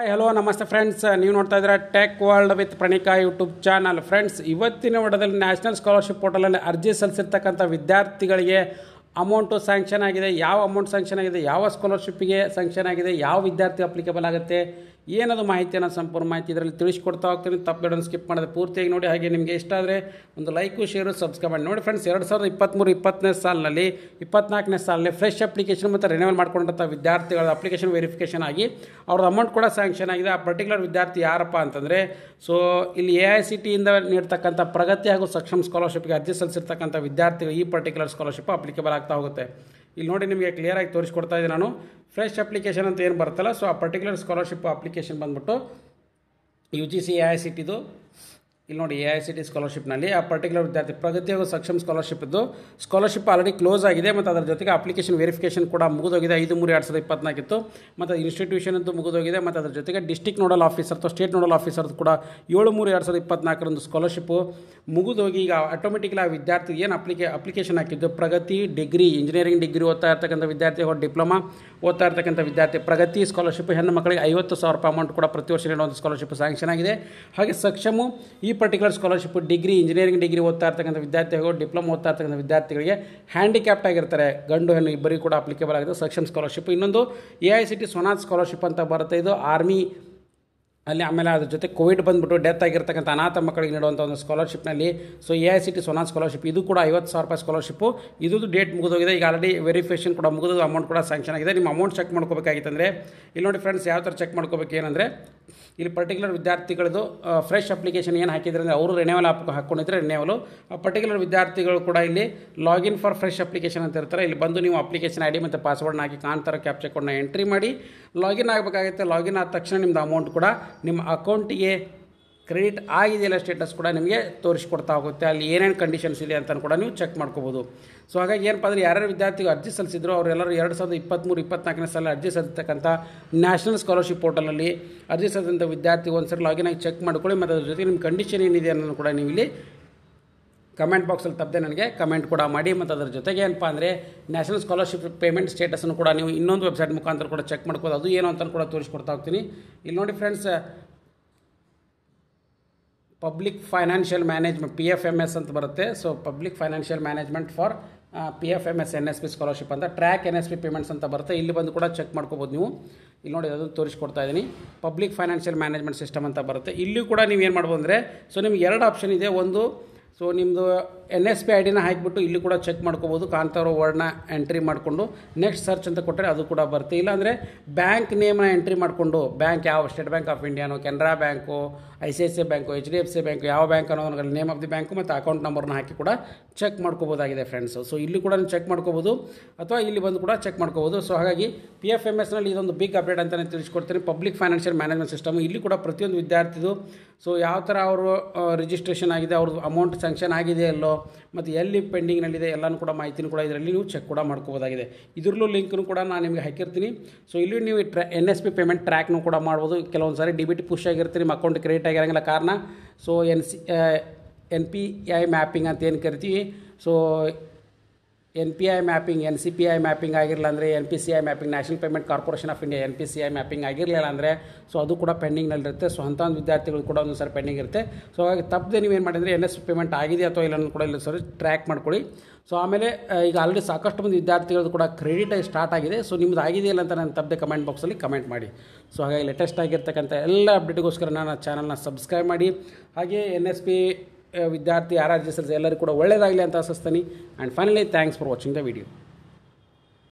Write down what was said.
Hi hello ನಮಸ್ತೆ friends, ನೀವು ನೋಡ್ತಾ ಇದ್ದೀರಾ tech world with Pranika YouTube channel. Friends, ಇವತ್ತಿನ ವಿಡಿಯೋದಲ್ಲಿ ನ್ಯಾಷನಲ್ ಸ್ಕಾಲರ್ಶಿಪ್ ಪೋರ್ಟಲಲ್ಲಿ ಅರ್ಜಿ ಸಲ್ಲಿಸಿರ್ತಕ್ಕಂಥ ವಿದ್ಯಾರ್ಥಿಗಳಿಗೆ ಅಮೌಂಟು ಸ್ಯಾಂಕ್ಷನ್ ಆಗಿದೆ, ಯಾವ ಅಮೌಂಟ್ ಸ್ಯಾಂಕ್ಷನ್ ಆಗಿದೆ, ಯಾವ ಸ್ಕಾಲರ್ಶಿಪ್ಪಿಗೆ ಸ್ಯಾಂಕ್ಷನ್ ಆಗಿದೆ, ಯಾವ ವಿದ್ಯಾರ್ಥಿ ಅಪ್ಲಿಕೇಬಲ್ ಆಗುತ್ತೆ, ಏನದು ಮಾಹಿತಿಯನ್ನು ಸಂಪೂರ್ಣ ಮಾಹಿತಿ ಇದರಲ್ಲಿ ತಿಳಿಸ್ಕೊಡ್ತಾ ಹೋಗ್ತೀನಿ. ತಪ್ಪು ಸ್ಕಿಪ್ ಮಾಡೋದು ಪೂರ್ತಿಯಾಗಿ ನೋಡಿ. ಹಾಗೆ ನಿಮಗೆ ಇಷ್ಟ ಆದರೆ ಒಂದು ಲೈಕು ಶೇರು ಸಬ್ಸ್ಕ್ರೈಬ್ ಮಾಡಿ ನೋಡಿ. ಫ್ರೆಂಡ್ಸ್, 2023-24ನೇ ಸಾಲಿನಲ್ಲಿ 24ನೇ ಸಾಲಿನಲ್ಲಿ ಫ್ರೆಶ್ ಅಪ್ಲಿಕೇಶನ್ ಮತ್ತು ರಿನ್ಯೂವಲ್ ಮಾಡ್ಕೊಂಡಂಥ ವಿದ್ಯಾರ್ಥಿಗಳ ಅಪ್ಲಿಕೇಶನ್ ವೆರಿಫಿಕೇಷನ್ ಆಗಿ ಅವ್ರದ್ದು ಅಮೌಂಟ್ ಕೂಡ ಸ್ಯಾಂಕ್ಷನ್ ಆಗಿದೆ. ಆ ಪರ್ಟಿಕ್ಯುಲರ್ ವಿದ್ಯಾರ್ಥಿ ಯಾರಪ್ಪ ಅಂತಂದರೆ, ಸೊ ಇಲ್ಲಿ AICTE ನೀಡ್ತಕ್ಕಂಥ ಪ್ರಗತಿ ಹಾಗೂ ಸಕ್ಷಮ್ ಸ್ಕಾಲರ್ಶಿಪ್ಗೆ ಅರ್ಜಿ ಸಲ್ಲಿಸಿರ್ತಕ್ಕಂಥ ವಿದ್ಯಾರ್ಥಿಗಳು ಈ ಪರ್ಟಿಕ್ಯುಲರ್ ಸ್ಕಾಲರ್ಶಿಪ್ ಅಪ್ಲಿಕೇಬಲ್ ಆಗ್ತಾ ಹೋಗುತ್ತೆ. ಇಲ್ಲಿ ನೋಡಿ, ನಿಮಗೆ ಕ್ಲಿಯರಾಗಿ ತೋರಿಸ್ಕೊಡ್ತಾ ಇದ್ದೀನಿ ನಾನು. ಫ್ರೆಶ್ ಅಪ್ಲಿಕೇಶನ್ ಅಂತ ಏನು ಬರ್ತಲ್ಲ, ಸೊ ಆ ಪರ್ಟಿಕ್ಯುಲರ್ ಸ್ಕಾಲರ್ಶಿಪ್ ಅಪ್ಲಿಕೇಶನ್ ಬಂದ್ಬಿಟ್ಟು UGC AICTE ಇಲ್ಲಿ ನೋಡಿ, AICTE ಸ್ಕಾಲರ್ಶಿಪ್ನಲ್ಲಿ ಆ ಪರ್ಟಿಕ್ಯುಲರ್ ವಿದ್ಯಾರ್ಥಿ ಪ್ರಗತಿ ಹಾಗೂ ಸಕ್ಷಮ್ ಸ್ಕಾಲರ್ಶಿಪ್ ಆಲ್ರೆಡಿ ಕ್ಲೋಸ್ ಆಗಿದೆ ಮತ್ತು ಅದರ ಜೊತೆಗೆ ಅಪ್ಲಿಕೇಶನ್ ವೆರಿಫಿಕೇಷನ್ ಕೂಡ ಮುಗಿದೋಗಿದೆ. 5/3/2024 ಇತ್ತು ಮತ್ತು ಇನ್ಸ್ಟಿಟ್ಯೂಷನ್ ಅಂತೂ ಮುಗಿದೋಗಿದೆ. ಮತ್ತು ಅದರ ಜೊತೆಗೆ ಡಿಸ್ಟ್ರಿಕ್ಟ್ ನೋಡಲ್ ಆಫೀಸರ್ ಅಥವಾ ಸ್ಟೇಟ್ ನೋಡಲ್ ಆಫೀಸರ್ದು ಕೂಡ 7/3/2024 ಸ್ಕಾಲರ್ಶಿಪ್ಪು ಮುಗಿದೋಗಿ ಈಗ ಆಟೋಮೆಟಿಕ್ಲಿ ಆ ವಿದ್ಯಾರ್ಥಿ ಏನು ಅಪ್ಲಿಕೇಶನ್ ಹಾಕಿದ್ದು ಪ್ರಗತಿ ಡಿಗ್ರಿ ಇಂಜಿನಿಯರಿಂಗ್ ಡಿಗ್ರಿ ಓದ್ತಾ ಇರ್ತಕ್ಕಂಥ ವಿದ್ಯಾರ್ಥಿ ಹಾಗೂ ಡಿಪ್ಲೊಮಾ ಓದ್ತಾ ಇರ್ತಕ್ಕಂಥ ವಿದ್ಯಾರ್ಥಿ ಪ್ರಗತಿ ಸ್ಕಾಲರ್ಶಿಪ್ ಹೆಣ್ಣು ಮಕ್ಕಳಿಗೆ 50,000 ರೂಪಾಯಿ ಅಮೌಂಟ್ ಕೂಡ ಪ್ರತಿ ವರ್ಷ ನೀಡುವಂಥ ಸ್ಕಾಲರ್ಶಿಪ್ ಸ್ಯಾಂಕ್ಷನ್ ಆಗಿದೆ. ಹಾಗೆ ಸಕ್ಷಮು ಈ particular scholarship degree engineering degree ಓದ್ತಾ ಇರ್ತಕ್ಕಂಥ ವಿದ್ಯಾರ್ಥಿ ಹಾಗೂ ಡಿಪ್ಲೊಮಾ ಓದ್ತಾ ಇರ್ತಕ್ಕಂಥ ವಿದ್ಯಾರ್ಥಿಗಳಿಗೆ ಹ್ಯಾಂಡಿಕ್ಯಾಪ್ಟ್ ಆಗಿರ್ತಾರೆ, ಗಂಡು ಹೆಣ್ಣು ಇಬ್ಬರಿಗೂ ಕೂಡ ಅಪ್ಲಿಕೇಬಲ್ ಆಗಿದೆ ಸಕ್ಷಮ್ ಸ್ಕಾಲರ್ಶಿಪ್. ಇನ್ನೊಂದು AICTE ಸ್ವನಾಥ್ ಸ್ಕಾಲರ್ಶಿಪ್ ಅಂತ ಬರುತ್ತೆ, ಇದು ಆರ್ಮಿ ಅಲ್ಲಿ. ಆಮೇಲೆ ಅದ್ರ ಜೊತೆ ಕೋವಿಡ್ ಬಂದುಬಿಟ್ಟು ಡೆತ್ ಆಗಿರ್ತಕ್ಕಂಥ ಅನಾಥ ಮಕ್ಕಳಿಗೆ ನೀಡುವಂಥ ಒಂದು ಸ್ಕಾಲರ್ಶಿಪ್ನಲ್ಲಿ ಸೊ AICTE ಸ್ವನಾಥ್ ಸ್ಕಾಲರ್ಶಿಪ್ ಇದು ಕೂಡ 50,000 ರೂಪಾಯಿ ಸ್ಕಾಲರ್ಶಿಪ್ಪು. ಇದು ಡೇಟ್ ಮುಗಿದೋಗಿದೆ, ಈಗ ಆಲ್ರೆಡಿ ವೆರಿಫಿಕೇಷನ್ ಕೂಡ ಮುಗಿದು ಅಮೌಂಟ್ ಕೂಡ ಸ್ಯಾಂಕ್ಷನ್ ಆಗಿದೆ. ನಿಮ್ಮ ಅಮೌಂಟ್ ಚೆಕ್ ಮಾಡ್ಕೋಬೇಕಾಗಿತ್ತಂದರೆ ಇಲ್ಲಿ ನೋಡಿ ಫ್ರೆಂಡ್ಸ್, ಯಾವ ಥರ ಚೆಕ್ ಮಾಡ್ಕೋಬೇಕು ಏನಂದರೆ, ಇಲ್ಲಿ ಪರ್ಟಿಕ್ಯುಲರ್ ವಿದ್ಯಾರ್ಥಿಗಳದ್ದು ಫ್ರೆಶ್ ಅಪ್ಲಿಕೇಶನ್ ಏನು ಹಾಕಿದ್ರೆ ಅಂದರೆ ಅವರು ರಿನ್ಯೂವಲ್ ಹಾಕ್ಕೊಂಡಿದ್ರೆ ರಿನ್ಯೂವಲು, ಆ ಪರ್ಟಿಕ್ಯುಲರ್ ವಿದ್ಯಾರ್ಥಿಗಳು ಕೂಡ ಇಲ್ಲಿ ಲಾಗಿನ್ ಫಾರ್ ಫ್ರೆಶ್ ಅಪ್ಲಿಕೇಶನ್ ಅಂತ ಇರ್ತಾರೆ. ಇಲ್ಲಿ ಬಂದು ನೀವು ಅಪ್ಲಿಕೇಶನ್ ID ಮತ್ತು ಪಾಸ್ವರ್ಡ್ನ ಹಾಕಿ ಕಾಣ್ತಾರ ಕ್ಯಾಪ್ಚರ್ ಕೋಡ್ನ ಎಂಟ್ರಿ ಮಾಡಿ ಲಾಗಿನ್ ಆಗಬೇಕಾಗುತ್ತೆ. ಲಾಗಿನ್ ಆದ ತಕ್ಷಣ ನಿಮ್ಮದು ಅಮೌಂಟ್ ಕೂಡ ನಿಮ್ಮ ಅಕೌಂಟಿಗೆ ಕ್ರೆಡಿಟ್ ಆಗಿದೆಯಲ್ಲ ಸ್ಟೇಟಸ್ ಕೂಡ ನಿಮಗೆ ತೋರಿಸ್ಕೊಡ್ತಾ ಹೋಗುತ್ತೆ. ಅಲ್ಲಿ ಏನೇನು ಕಂಡೀಷನ್ಸ್ ಇದೆ ಅಂತ ಕೂಡ ನೀವು ಚೆಕ್ ಮಾಡ್ಕೋಬೋದು. ಸೊ ಹಾಗಾಗಿ ಏನಪ್ಪ ಅಂದರೆ, ಯಾರ್ಯಾರು ವಿದ್ಯಾರ್ಥಿಗಳು ಅರ್ಜಿ ಸಲ್ಲಿಸಿದ್ರು ಅವರೆಲ್ಲರೂ 2023-24ನೇ ಸಾಲ ಅರ್ಜಿ ಸಲ್ಲಿಸ್ತಕ್ಕಂಥ ನ್ಯಾಷನಲ್ ಸ್ಕಾಲರ್ಶಿಪ್ ಪೋರ್ಟಲಲ್ಲಿ ಅರ್ಜಿ ಸಲ್ಲಿಸಿದಂಥ ವಿದ್ಯಾರ್ಥಿ ಒಂದ್ಸರಿ ಲಾಗಿನ್ ಆಗಿ ಚೆಕ್ ಮಾಡ್ಕೊಳ್ಳಿ. ಮತ್ತು ಅದ್ರ ಜೊತೆಗೆ ನಿಮ್ಮ ಕಂಡೀಷನ್ ಏನಿದೆ ಅನ್ನೋದು ಕೂಡ ನೀವು ಇಲ್ಲಿ ಕಮೆಂಟ್ ಬಾಕ್ಸಲ್ಲಿ ತಪ್ಪದೆ ನನಗೆ ಕಮೆಂಟ್ ಕೂಡ ಮಾಡಿ. ಮತ್ತು ಅದರ ಜೊತೆಗೆ ಏನಪ್ಪ ಅಂದರೆ, ನ್ಯಾಷನಲ್ ಸ್ಕಾಲರ್ಶಿಪ್ ಪೇಮೆಂಟ್ ಸ್ಟೇಟಸನ್ನು ಕೂಡ ನೀವು ಇನ್ನೊಂದು ವೆಬ್ಸೈಟ್ ಮುಖಾಂತರ ಕೂಡ ಚೆಕ್ ಮಾಡ್ಬೋದು. ಅದು ಏನು ಅಂತ ಕೂಡ ತೋರಿಸ್ಕೊಡ್ತಾ ಹೋಗ್ತೀನಿ. ಇಲ್ಲಿ ನೋಡಿ friends, public financial management PFMS ಅಂತ ಬರುತ್ತೆ. So public financial management for PFMS NSP scholarship ಅಂತ ಟ್ರ್ಯಾಕ್ NSP ಪೇಮೆಂಟ್ಸ್ ಅಂತ ಬರುತ್ತೆ. ಇಲ್ಲಿ ಬಂದು ಕೂಡ ಚೆಕ್ ಮಾಡ್ಕೋಬೋದು ನೀವು. ಇಲ್ಲಿ ನೋಡಿ, ಅದನ್ನು ತೋರಿಸ್ಕೊಡ್ತಾ ಇದ್ದೀನಿ. ಪಬ್ಲಿಕ್ ಫೈನಾನ್ಷಿಯಲ್ ಮ್ಯಾನೇಜ್ಮೆಂಟ್ ಸಿಸ್ಟಮ್ ಅಂತ ಬರುತ್ತೆ. ಇಲ್ಲಿ ಕೂಡ ನೀವು ಏನು ಮಾಡ್ಬೋದು ಅಂದರೆ, ಸೊ ನಿಮ್ಗೆ 2 ಆಪ್ಷನ್ ಇದೆ. ಒಂದು, ಸೊ ನಿಮ್ಮದು NSP IDನ ಹಾಕಿಬಿಟ್ಟು ಇಲ್ಲಿ ಕೂಡ ಚೆಕ್ ಮಾಡ್ಕೋಬೋದು, ಕಾಣ್ತಾರೋ ವರ್ಡ್ನ ಎಂಟ್ರಿ ಮಾಡಿಕೊಂಡು ನೆಕ್ಸ್ಟ್ ಸರ್ಚ್ ಅಂತ ಕೊಟ್ಟರೆ ಅದು ಕೂಡ ಬರುತ್ತೆ. ಇಲ್ಲಾಂದರೆ ಬ್ಯಾಂಕ್ ನೇಮ್ನ ಎಂಟ್ರಿ ಮಾಡಿಕೊಂಡು, ಬ್ಯಾಂಕ್ ಯಾವ ಸ್ಟೇಟ್ ಬ್ಯಾಂಕ್ ಆಫ್ ಇಂಡಿಯಾನೋ, Canara bank, ICICI bank, HDFC bank, ಯಾವ ಬ್ಯಾಂಕ್ ಅನ್ನೋದ್ರ ನೇಮ್ ಆಫ್ ದಿ ಬ್ಯಾಂಕು ಮತ್ತು ಅಕೌಂಟ್ ನಂಬರ್ನ ಹಾಕಿ ಕೂಡ ಚೆಕ್ ಮಾಡ್ಕೋಬೋದಾಗಿದೆ ಫ್ರೆಂಡ್ಸ್. ಸೊ ಇಲ್ಲಿ ಕೂಡ ನೀವು ಚೆಕ್ ಮಾಡ್ಕೋಬೋದು ಅಥವಾ ಇಲ್ಲಿ ಬಂದು ಕೂಡ ಚೆಕ್ ಮಾಡ್ಕೋಬೋದು. ಸೊ ಹಾಗಾಗಿ PFMSನಲ್ಲಿ ಇದೊಂದು ಬಿಗ್ ಅಪ್ಡೇಟ್ ಅಂತಲೇ ತಿಳಿಸ್ಕೊಡ್ತೀನಿ. ಪಬ್ಲಿಕ್ ಫೈನಾನ್ಷಿಯಲ್ ಮ್ಯಾನೇಜ್ಮೆಂಟ್ ಸಿಸ್ಟಮ್ ಇಲ್ಲಿ ಕೂಡ ಪ್ರತಿಯೊಂದು ವಿದ್ಯಾರ್ಥಿದು ಸೊ ಯಾವ ಥರ ಅವರು ರಿಜಿಸ್ಟ್ರೇಷನ್ ಆಗಿದೆ, ಅವ್ರದ್ದು ಅಮೌಂಟ್ ಸ್ಯಾಂಕ್ಷನ್ ಆಗಿದೆ ಎಲ್ಲೋ, ಮತ್ತು ಎಲ್ಲಿ ಪೆಂಡಿಂಗ್ನಲ್ಲಿದೆ ಎಲ್ಲನೂ ಕೂಡ ಮಾಹಿತಿನೂ ಕೂಡ ಇದರಲ್ಲಿ ನೀವು ಚೆಕ್ ಕೂಡ ಮಾಡ್ಕೋಬೋದಾಗಿದೆ. ಇದ್ರಲ್ಲೂ ಲಿಂಕ್ನು ಕೂಡ ನಾನು ನಿಮಗೆ ಹಾಕಿರ್ತೀನಿ. ಸೊ ಇಲ್ಲಿ ನೀವು NSP ಪೇಮೆಂಟ್ ಟ್ರ್ಯಾಕ್ನು ಕೂಡ ಮಾಡ್ಬೋದು. ಕೆಲವೊಂದು ಸಾರಿ DBT ಪುಷ್ ಆಗಿರ್ತೀರಿ, ನಿಮ್ಮ ಅಕೌಂಟ್ ಕ್ರಿಯೇಟ್ ಆಗಿರೋಂಗಿಲ್ಲ. ಕಾರಣ ಸೊ NPI ಮ್ಯಾಪಿಂಗ್ ಅಂತ ಏನು ಕರಿತೀವಿ, so NPI mapping, NCPI mapping ಆಗಿರಲಿಲ್ಲ ಅಂದರೆ NPCI mapping, national payment corporation of India NPCI mapping ಆಗಿರಲಿಲ್ಲ ಅಂದರೆ ಸೊ ಅದು ಕೂಡ ಪೆಂಡಿಂಗ್ನಲ್ಲಿರುತ್ತೆ. ಸೊ ಅಂಥ ಒಂದು ವಿದ್ಯಾರ್ಥಿಗಳು ಕೂಡ ಒಂದು ಸಾರಿ ಪೆಂಡಿಂಗ್ ಇರುತ್ತೆ. ಸೊ ಹಾಗಾಗಿ ತಪ್ಪದೆ ನೀವೇನು ಮಾಡಿದರೆ NSP ಪೇಮೆಂಟ್ ಆಗಿದೆ ಅಥವಾ ಇಲ್ಲ ಕೂಡ ಇಲ್ಲ ಸರಿ ಟ್ರ್ಯಾಕ್ ಮಾಡ್ಕೊಳ್ಳಿ. ಸೊ ಆಮೇಲೆ ಈಗ ಆಲ್ರೆಡಿ ಸಾಕಷ್ಟು ಮಂದಿ ವಿದ್ಯಾರ್ಥಿಗಳದ್ದು ಕೂಡ ಕ್ರೆಡಿಟ್ ಆಗಿ ಸ್ಟಾರ್ಟ್ ಆಗಿದೆ. ಸೊ ನಿಮ್ಮದು ಆಗಿದೆಯಲ್ಲ ಅಂತ ನಾನು ತಪ್ಪದೆ ಕಮೆಂಟ್ ಬಾಕ್ಸಲ್ಲಿ ಕಮೆಂಟ್ ಮಾಡಿ. ಸೊ ಹಾಗಾಗಿ ಲೇಟೆಸ್ಟ್ ಆಗಿರ್ತಕ್ಕಂಥ ಎಲ್ಲ ಅಪ್ಡೇಟ್ಗೋಸ್ಕರ ನನ್ನ ಚಾನಲ್ನ ಸಬ್ಸ್ಕ್ರೈಬ್ ಮಾಡಿ. ಹಾಗೆ NSP ವಿದ್ಯಾರ್ಥಿ RRGS ಎಲ್ಲರಿಗೂ ಕೂಡ ಒಳ್ಳೆಯದಾಗಲಿ ಅಂತ ಆಶಿಸ್ತೀನಿ. And finally thanks for watching the video.